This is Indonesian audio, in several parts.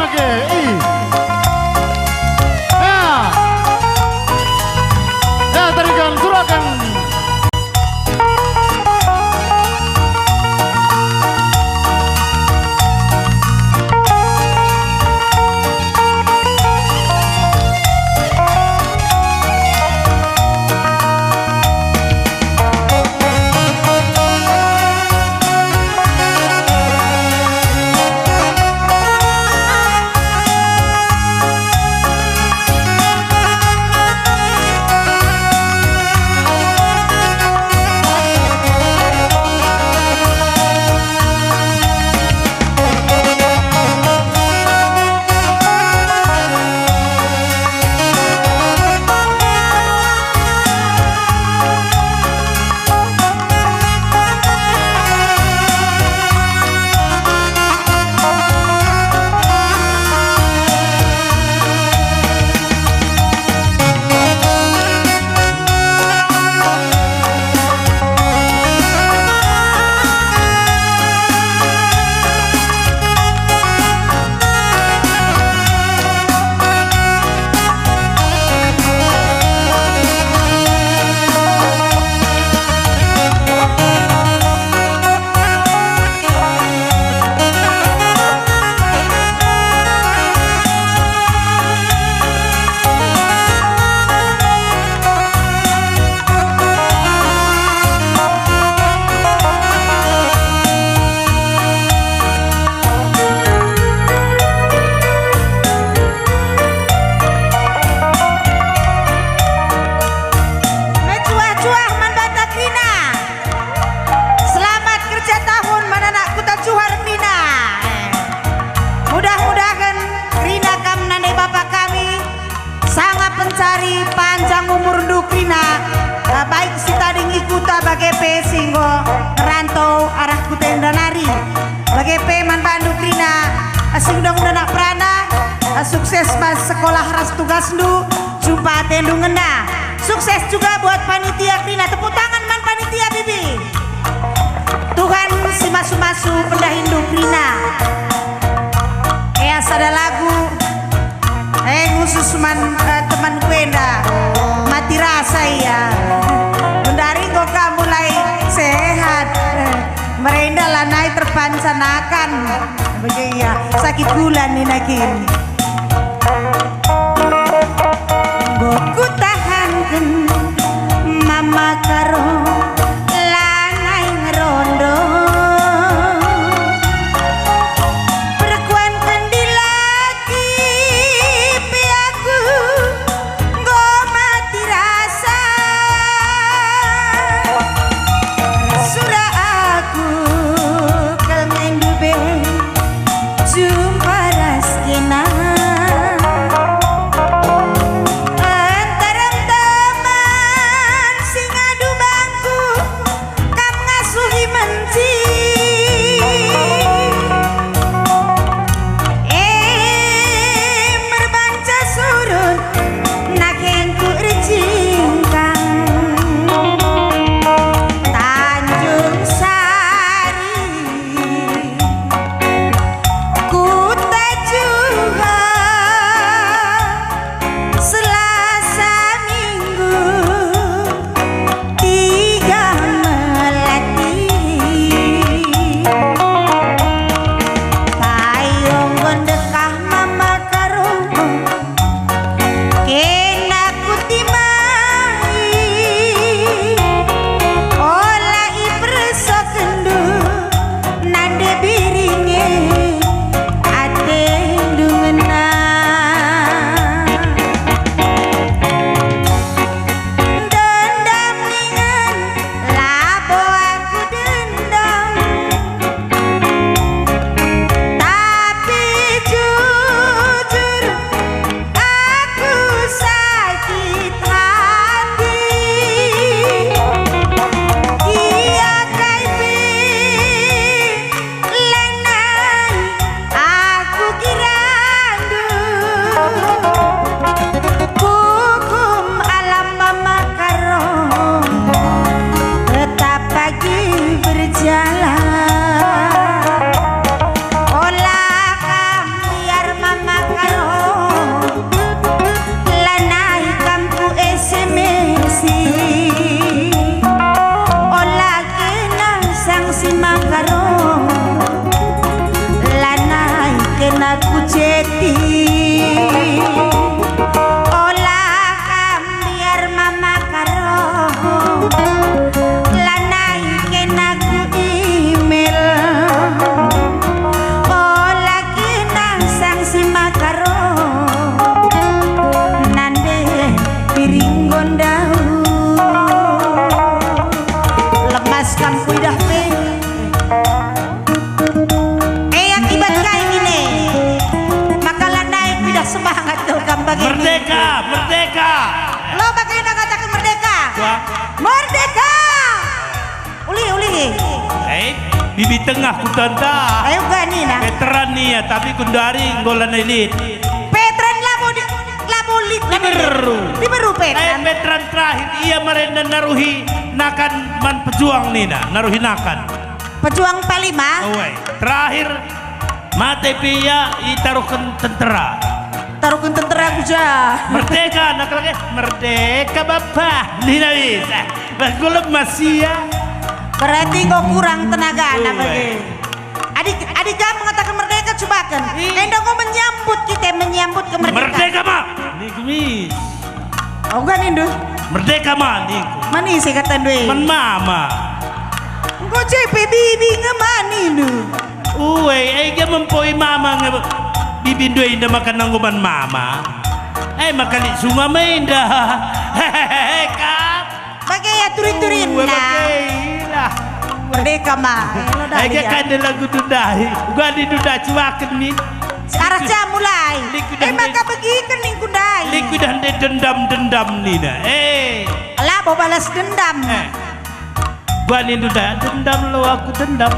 lagi. Ya. Ya tarikan surakan. Mencari panjang umur Dukrina, baik si tading ikuta bagai pe singgo rantau arah kutenda nari bagai pe mantan Dukrina asing undang nak prana sukses pas sekolah ras tugas ndu jumpa tendu ngena sukses juga buat panitia Krina, tepuk tangan man panitia bibi. Tuhan si masu-masu pendahin Dukrina sada lagu khusus teman kuenda mati rasa ya dari kok mulai sehat merendah lah naik terpancanakan begini ya sakit gula nih nakin boku tahankan mama karo lanai ngerondo jumpa ras kena beti olah kambiar mama karo lanai kenaku email olah kena sanksi makaro nande piring gondau lemas kam kuidah pe akibat kayak gini makalah naik tidak semangat tuh kambang Merdeka, merdeka. lo bagaimana katakan merdeka Wah. merdeka uli Bibi tengah ku tanda. ayo gani nah Veteran nih ya, tapi kundari nggolan elit. Petran lamu lit diberu Petran Veteran terakhir ia merenda naruhi nakan man pejuang nih nah, naruhi nakan. pejuang palima Awai. Terakhir mate pia itaruhkan tentara. taruhkan tentera kuja Merdeka nak lagi merdeka bapak. Nina bisa. Bagulem masih ya. berarti kau kurang tenaga anak Uwe. bagi adik kamu mengatakan merdeka coba kan enda kau menyambut kita menyambut kemerdekaan Merdeka mak. Niku mis. oh kan Indu Merdeka mak niku. manis sih kata Dwi Man mama. kau cepe bibi ngemani lu Uwe, ega mempoi mama nge bibin dua indah makan nangguman mama. Makali sunga mainda. Hehehe kap. bagai ya turin-turin Uwe lah bagai lah. merdeka mah Ega kan ada lagu dudahi. Gua di dudah cuaken nih. sekarang jam mulai Liku dah maka pergi kening kundai Liku dah ada dendam-dendam nih dah. lah mau balas dendam Gua nih dudah dendam lo aku dendam.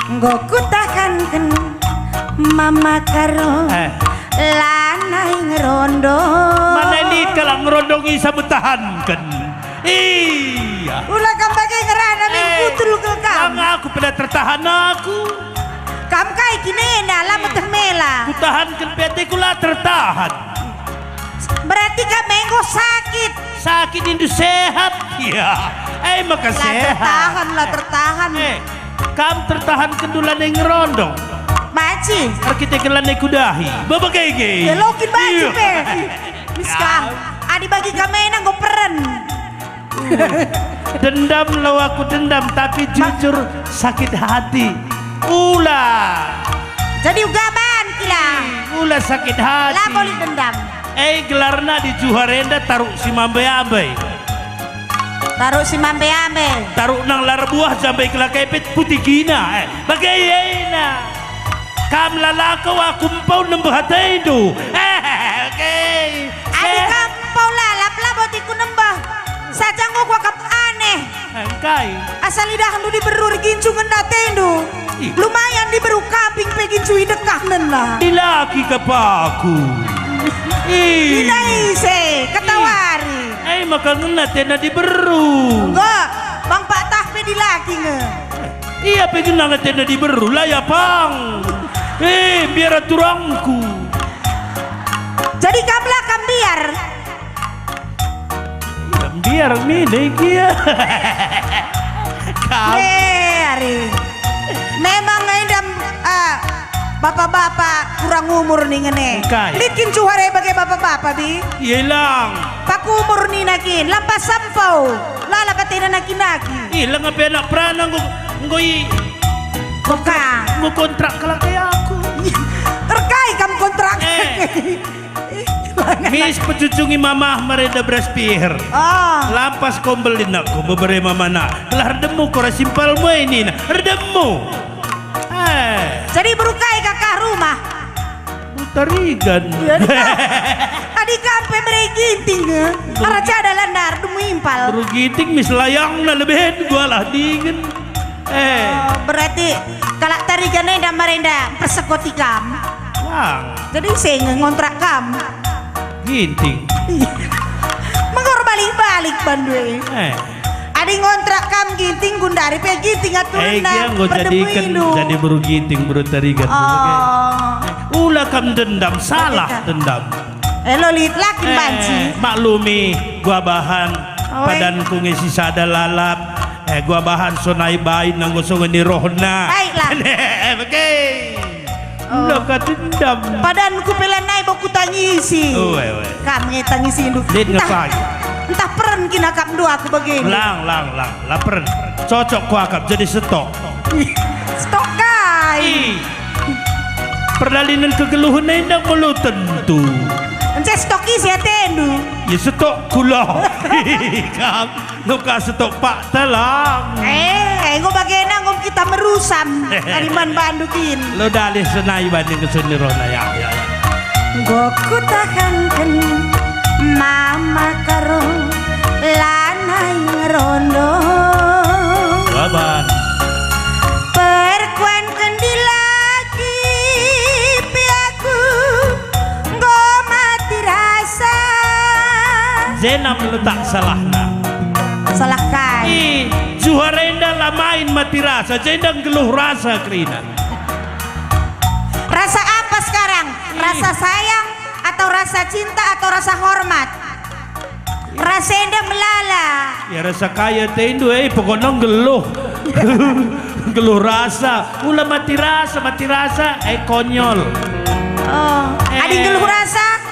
Nggo kutakanken mama karo lanai ngerondo Mana ini kalau ngerondongi sabutahankan. Iya. ulah kam bagai ngerana ning putul ke kam Ang aku pada tertahan aku. kam kai kini na lamat mela Kutahan kan PT kula tertahan. berarti kam menggo sakit Sakit itu sehat. Iya. Maka sehat. lah tertahan Kam tertahan kendulan yang ngerondong. maci Arkitek kelan kudahi. Bapak gege. Gelokin baju Iya. pe miskang adi bagi kami nang go peren Dendam lo aku dendam tapi jujur sakit hati. Ulah. jadi ugaban kila Ulah sakit hati. lah boleh dendam Gelarna di Juharenda taruh si mambe-ambe. taruh si mambe ambe Taruh nang lar buah sampai kelakepet putih gina. Bagaimana? Kam lalakaw aku mpaw ng bahatay do. Okay. adi kampau lalap labot iku nembah sajang go gua kap aneh Angkay. asal lidahan lu diberur gincu ngenda tendo Ih. lumayan diberu kaping pe gincu idekah nena Dilaki ka pa ako. dinaise ketawari Maka ngena na di beru. enggak bang pak tah pe dilaki nge Iya pengen na di beru laya pang. Biar aturangku. jadi kamlah kambiar Biar mini kia. Kam. Ari memang ngedam bapak-bapak kurang umur nih ngene Kay. likin cuhare bagai bapak-bapak bi Ilang. paku umur nih nakin lampas sampau lala katina nakin-naki Ilang apa anak pranang ngoy buka mo kontrak kala kaya ako. terkai kam kontrak Mis pecujungi mama mereda beraspir. oh Lampas kombelin aku beberapa mama na. Lah redemu kora simpel mo ini na. Redemu. jadi berukai kakak rumah Tarigan. tadi kampe bereginting para cada landar demu impal Berugiting mis layang na lebih gua lah dingin. berarti kalau tarigane dan merenda persekoti kam Lang. jadi saya ngontrak kam Ginting. mengor balik-balik bandwe adi ngontrak kam ginting gundari pe ginting aturan Dia nggo jadikan jadi berugiting berutarigan. Ulah kam dendam salah dendam. lo lihat laki banci Maklumi gua bahan padanku ngisi sada lalap gua bahan sonai bain nang gosong ni rohna. Baiklah. Oke. Naka dendam. Padahal ku pelanai boku tangisi. Uwe. Kami tangisi induk. Lid ngepag. Entah peren kina kap dua aku begini. Lang. Laperen. Cocok ku akap jadi stok. Stok kai. Ih. Perlalinan kegeluhan tidak perlu tentu. Ence stoki si atendu. Ya stok kula. Kam, nuka stok pak telang. Ngo bagena ngom kita merusam. Ariman bandukin. Lo dalih senai banding ke senirona ya. Goku tahankan mama karo lanai ngerondo. Baban. Perkuan kendi lagi piaku nggo mati rasa. Zenam lo tak salah nah. Salah kai. Juharenda lah main mati rasa, jendang geluh rasa Krina. Rasa apa sekarang? Rasa sayang atau rasa cinta atau rasa hormat? Rasa enda melala. Ya rasa kaya tendu pokoknya geluh. Geluh rasa, ulah mati rasa konyol. Oh, adik geluh rasa?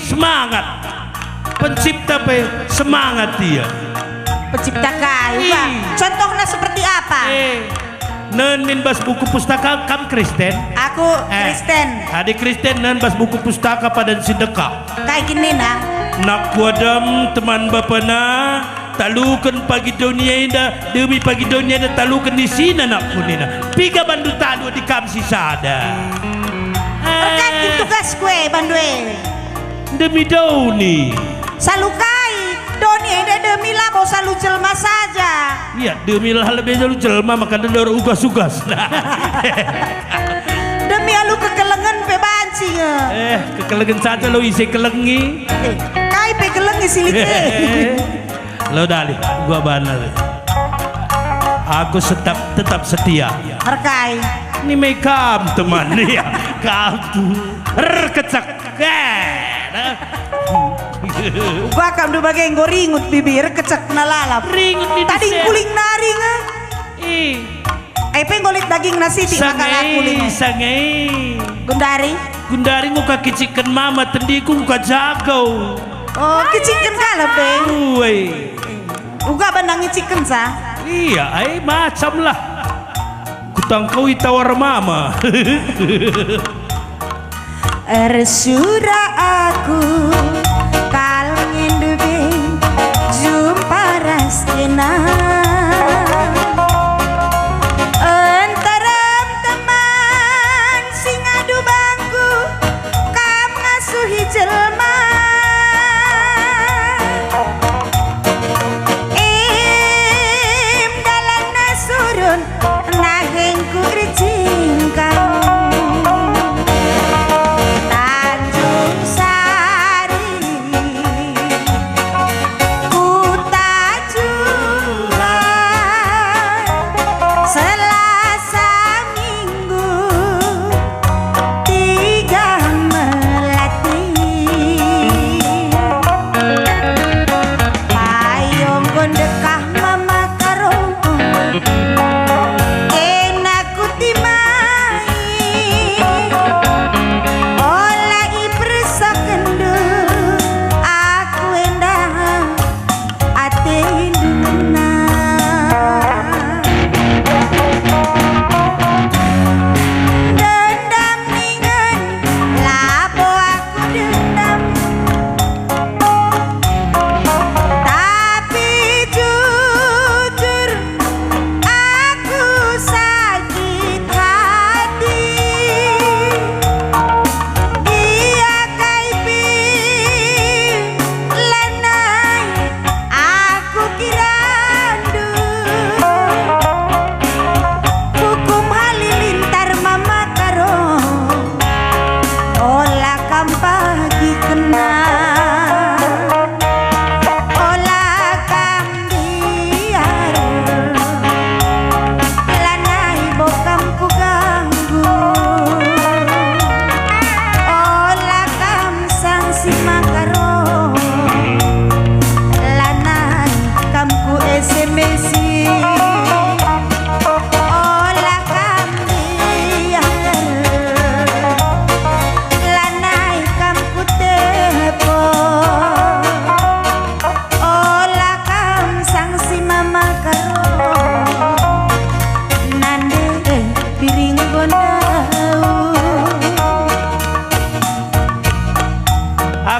Semangat. Pencipta semangat dia. Pencipta kayu. Contohnya seperti apa? Nen min bas buku pustaka kam Kristen. Aku Kristen. Adik Kristen nen bas buku pustaka pada sedekah. Kayak gini nah. Nak kuadam teman bapana talukan pagi dunia indah demi pagi dunia indah talukan di sini nak punina. Piga bandu tadu di kamsi sada. Berkat tugas kue bandue. Demi dauni. Salukai doni eda demi lah mau salu jelma saja. Iya demi lah lebih jauh jelma maka dendor ugas-ugas. Demi alu kekelengan pe banci kekelengan saja lo isi kelengi. Kai pe kelengi silite. Lo dali gua benar. Aku tetap setia. Berkai. Ini makeup teman ya. Kamu kecak. Gua kam do bagay ngoringut bibir kecek nalalap. Ringut di tadi kuling naring. Pe ngolit daging nasi ti makala kuling. Sangai. Gundari muka kicikan mama tendiku muka jagau. Oh, kicikan kala be. Uwe. Uga bandang chicken sa. Iya, macam lah. Kutangkau tawar mama. Ersura aku kalengin dubi jumpa rastina antaram teman sing adu bangku kam ngasuhi jelma dalan nasurun naheng ku ricingkan Tanjung Sari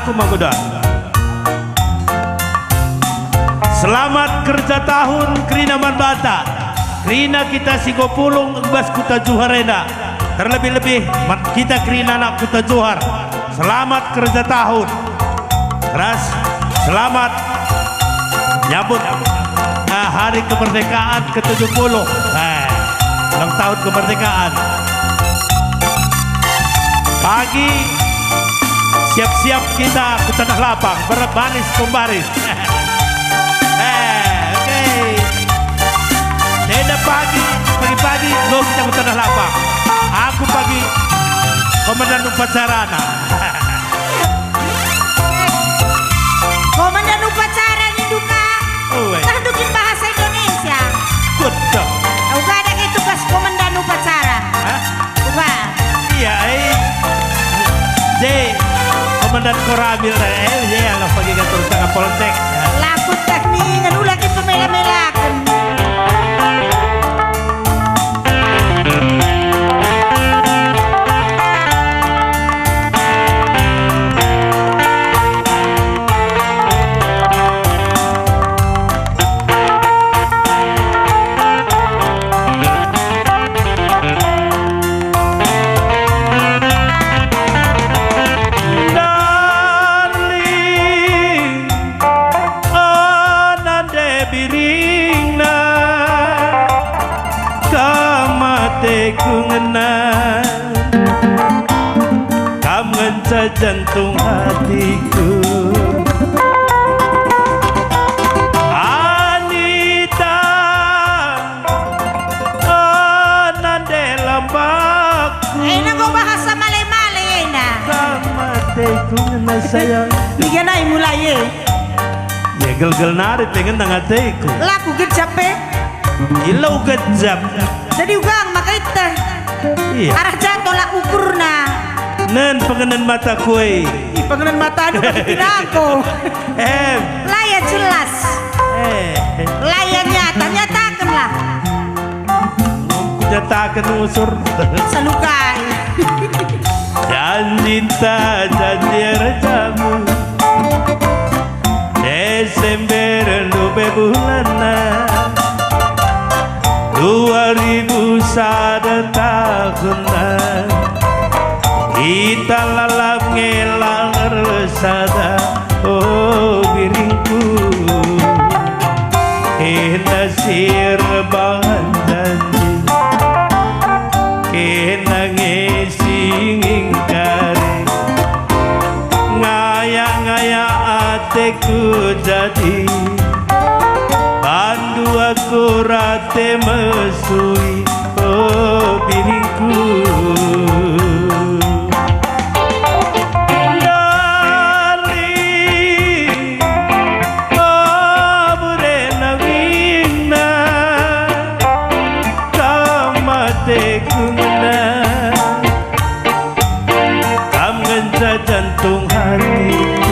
aku manggoda. Selamat kerja tahun Krina Manbata. Krina kita Sigopulung Bas Kuta Juharena. Terlebih-lebih kita Krina anak Kuta Johar. Selamat kerja tahun. Keras, selamat nyambut hari kemerdekaan ke-70. Ulang tahun kemerdekaan. Pagi siap-siap kita ke tanah lapang berbaris pembaris. Oke. Deda pagi go kita ke tanah lapang. Aku pagi komandan upacarana. Komandan upacara nih duka. Tandukin bahasa Indonesia. Betul. Uga ada kayak tugas komandan upacara. Hah? Uga. Iya, J komandan Koramil yang pagi kantor tengah Poltek. Lakut teknik ngadu lagi pemela-melakan. Jantung hatiku Anita Nande lambakku Nago bahasa Malay-Malay na. Sama teku na sayang Bigyan na mulai Ya gel-gel nari pengen nang teku Laku gejap Ilau gejap Jadi ugang makaita Iya Arah jatuh lah ukur na. Nen pengenan mata kue Pengenan mata aduh tidak aku. Layak jelas. Layak nyata nyatakan lah. Nyatakan usur Salukai. Janji janji rejamu Desember lupa bulan 2001 tahun kita lalap ngelang resada oh biringku kena sirbangan janji kena ngesing ingkari ngaya-ngaya ateku jadi bandu aku rate mesui oh biringku jantung hatiku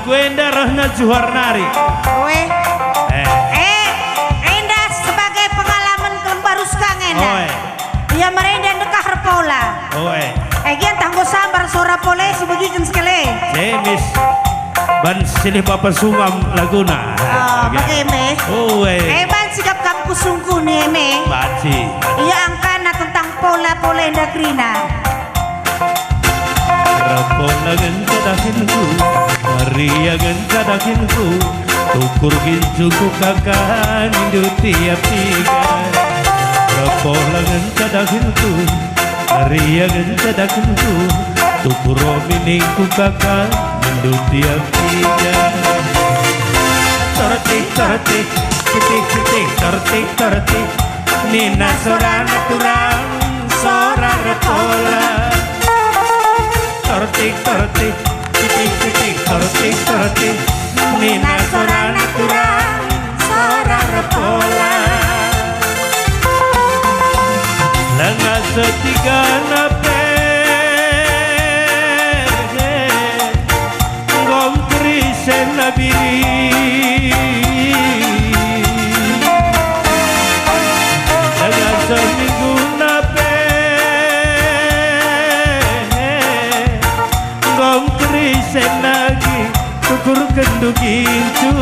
Lagu enda Rahna Juharnari. Weh. Enda sebagai pengalaman kelembarus kang enda. Ia merenda dekah repola. Gian tanggo sambar sora pole sebegitu sekali. Semis ban silih papa sungam laguna. Pakai me. Ban sikap kampus sungku nih me. Baci. Ia angkana tentang pola-pola enda krina. Repola genta dakinku, Maria genta dakinku, tukur gincuku kakan indu tiap tiga. Repola genta dakinku, Maria genta dakinku, tukur rominingku kakan indu tiap tiga. Torti, torti, Nina sorana turang, sora repola. Torti, Nina sorana turang, sora repola. Lenga setiga nape, ngompri senabiri. Lenga seminggu nape, ngompri senagi, tukur kenduk incu.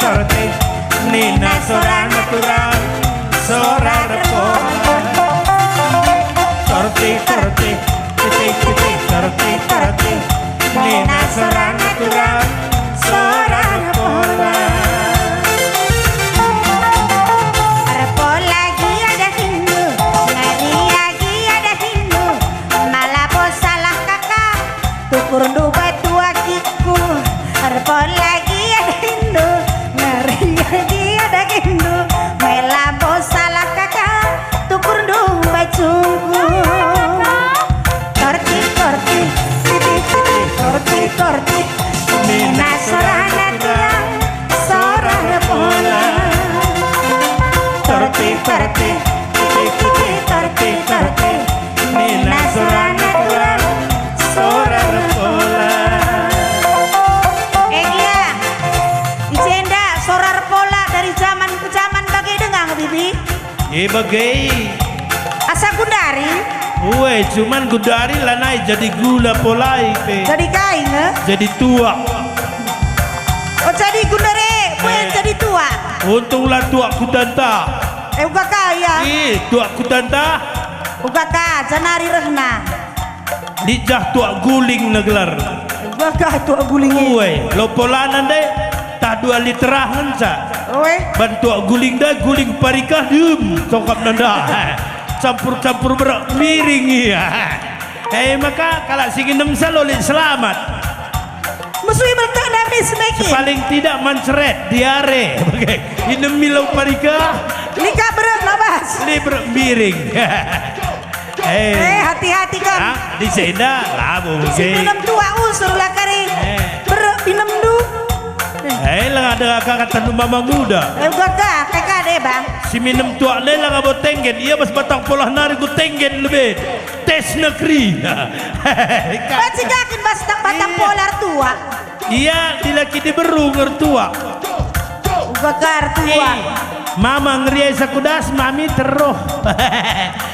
Torti, Nina sorana turang, sora repola. Torti, Nina sorana turang, sora repola. Repola gia ada Hindu, Maria gia ada Hindu, malah bos salah kakak, tukur dua tua kiku. Repola gia ada Hindu, Maria gia ada Hindu, malah bos salah kakak, tukur dua cungku. Torti, Nina sorana turang, sora repola. Torti, Nina sorana turang, sora repola. Gia, Icenda sora repola dari zaman ke zaman bagai dengang bibi. Bagai. Asa gundari. Cuman gudari lanai jadi gula polai pe. Jadi kain Jadi tua. Oh jadi gundare, jadi tua. Untunglah tua kudanta. Uga kaya. Tua kudanta. Uga ka janari rehna. Dijah tua guling negelar. Uga ka tua guling. Lo polanan deh. Tak 2 literahan sa. Ban tua guling dah guling parikah dum. Sokap nanda. Campur-campur berak miring ya. Maka kalau singin salolit selamat. Musuh bertak nabi semeki. Paling tidak manceret diare. Inem milau parika. Lika berat nabas. Ini berak miring. Hati-hati kan. Di senda labu. Si minum tua usur lah kari. Berak minum du. Lah ada kakak mama muda. Gak kakak deh bang. Si minum tua lela ngabo tenggen. Ia bas batang polah nari ku tenggen lebih. Tes negeri. Baci kakin bas batang polar tua. Iya dilaki di beru ngertua. Bakar tua. Mama ngeriai sakudas mami teroh.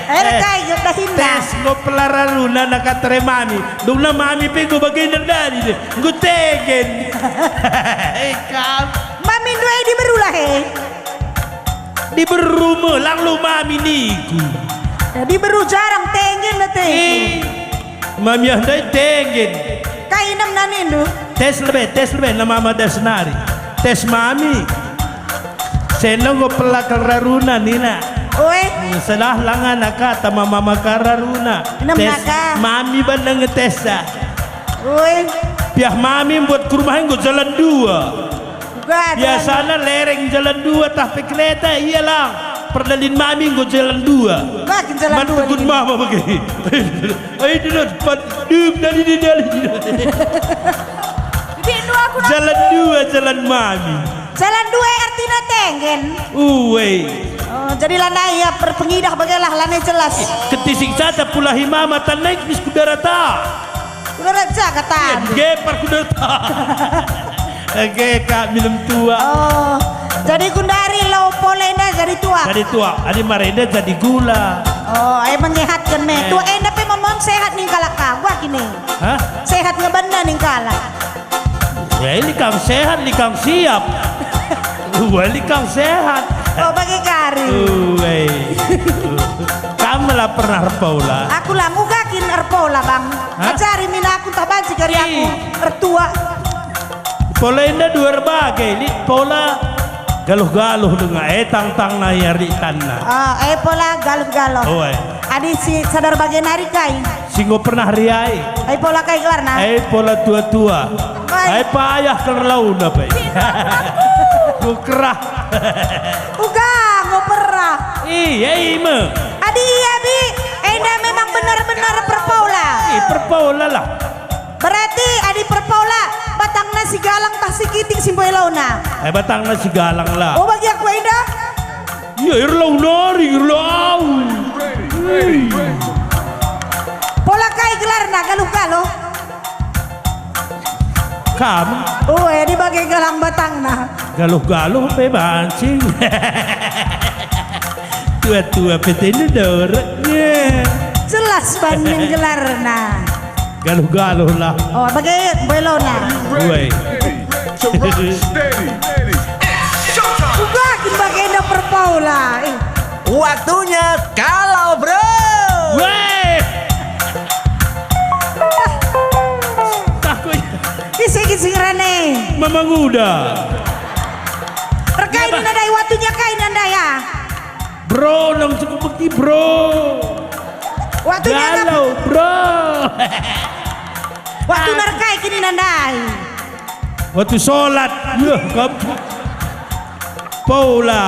Kayo dahinda. Tes go pelaraluna nakatere mami. Dula mami pego bagian dari deh. Gu tenggen. Mami dua di berulah Di beru melang lu mami niku. Di beru jarang tenggen na Mami andai tenggen. Kainam nanin lu. Tes lebih na mama das nari. Tes mami. Senong go pelakal raruna nina. Oi, Salah langan nakata mama makararuna. Enam naka. Mami bandang ngetesa. oi. Piah mami buat ke rumah gue jalan 2. Gua Biasanya lereng jalan 2 tapi kereta iyalah. Perdalin mami gue jalan 2. makin jalan dua. Mantukun mama begini. Ayo dulu padum dari di dalam. Jalan 2 jalan mami. Jalan dua artinya tenggen. Uwe. Oh, jadi lanai ya perpengidah bagailah lanai jelas. Ketisik saja pulahi mama tan naik bis kudarata. Udah raja kata. Gepar kudarata. Oke kak minum tua. Oh, jadi kundari lo polenda jadi tua. Jadi tua, adi marenda jadi gula. Oh, ayo menyehatkan me. Tua enda pe memang sehat nih kalak kagua kini. Hah? Sehat ngebanda nih kalak. Ya ini kang sehat, ini kang siap. Ini kang sehat. Oh, bagi kari. Uwe. Kamu lah pernah Paula. Aku lah mugakin erpola bang. Hah? Acari mina aku tak banci kari aku. Ertua. Pola indah dua berbagai. Ini pola galuh-galuh dengan tang-tang na yari tanah. Ah, pola galuh-galuh. Uwe. Adi si sadar bagian hari kai. Singgo pernah riai. Pola kai kelar na. Pola tua-tua. Ay. Payah kerlaun apa? Kukerah. Uga, nggak pernah. Iya ima. Adi iya bi. Enda memang benar-benar perpola. Perpola lah. Berarti adi perpola. Batang nasi galang tah sikiting simboy launa. Batang nasi galang lah. Oh bagi aku Enda. Iya irlau nari irlau. Pola kai gelar na galuh-galuh. Kamu Oh di bagai galang batang na. galuh-galuh pe mancing. Tua-tua petene doroknya. Jelas banding gelar na. Galuh-galuh lah. Oh bagai belona. Gue. Uga kin bagai Enda perpola. Waktunya kalau bro. Weh. Takut. Kisi-kisi rane. Memang udah. Rekai nandai waktunya kai nandai ya. Bro, nang cukup bukti bro. Waktunya apa? Galau bro. Waktu narkai kini nandai. Waktu sholat. Yah, kamu. Paula.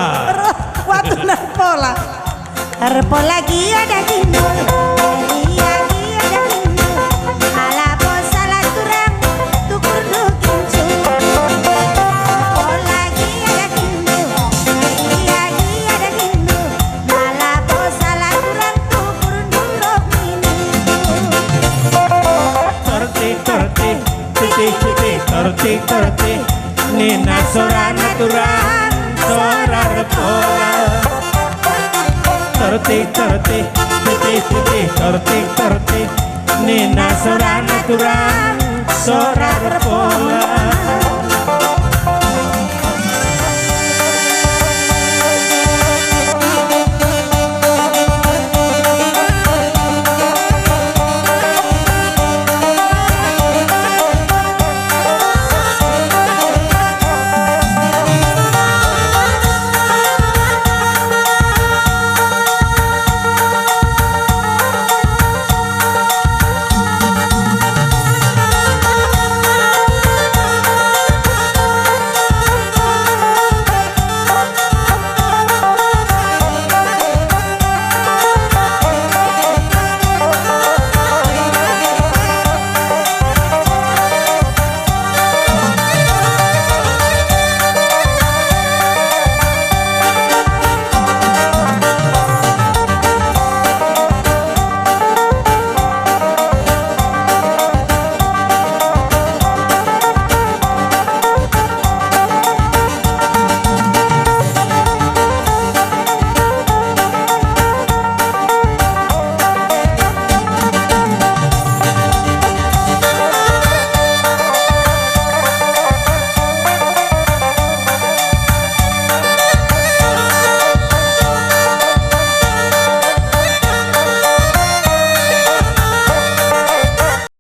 Waktu narpola. Narpola lagi ada gino. Iya ada gino. Ala bosa la turang. Tukur dukin cu. Narpola lagi ada gino. Iya ada gino. Ala bosa la turang. Tukur dulok mini. Torti. Nina sorana turang. Sora repola. Torti. Nina sorana turang. Sora repola.